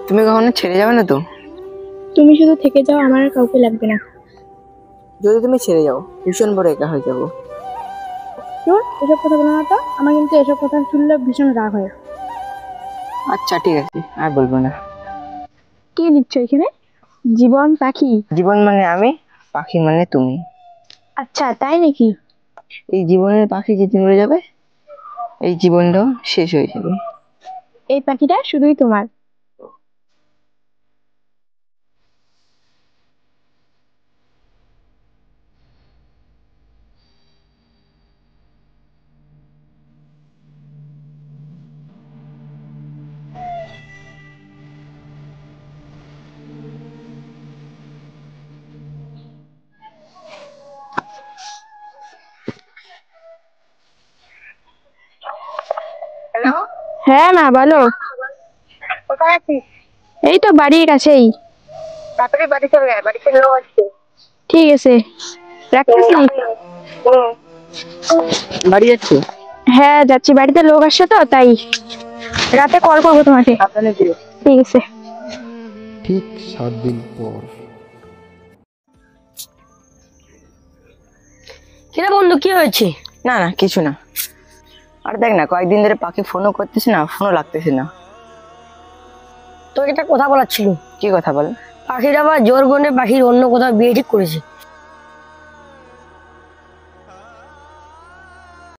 তুমি কখনো ছেড়ে যাবে না তো? তুমি শুধু থেকে যাও, আমার আর কাউকে লাগবে না। যদি তুমি ছেড়ে যাও ভীষণ বড় একা হয়ে যাবো। শুন, এসব কথা বলো না তো, আমার কিন্তু এসব কথা শুনলে ভীষণ রাগ হয়। আচ্ছা ঠিক আছে, আর বলবো না। কি লিখছো এখানে? জীবন পাখি? জীবন মানে আমি, পাখি মানে তুমি। আচ্ছা তাই নাকি? এই জীবনের পাখি যেদিন উড়ে যাবে এই জীবনটাও শেষ হয়ে যাবে। এই পাখিটা শুধুই তোমার। হ্যালো, হ্যাঁ মা বলো। কোথায় আছিস? এই তো বাড়ির কাছেই। তাড়াতাড়ি বাড়ি চলে যায়, বাড়িতে লোক আসছে। ঠিক আছে, রাখতেছি। বাড়ি যাচ্ছি। হ্যাঁ যাচ্ছি, বাড়িতে লোক আসছে তো তাই। রাতে কল করবো তোমাকে। সাবধানে যেও। ঠিক আছে। ঠিক 7 দিন পর। কিরে বন্ধু, কি হয়েছে? না না কিছু না। আর দেখ না, কয়েকদিন ধরে পাখি ফোনও করতেছে না, ফোনও লাগতেছে না। তোকে একটা কথা বলার ছিল। কি কথা বল? পাখির আবার জোর গন্ডে পাখির অন্য কোথাও বিয়ে ঠিক করেছে।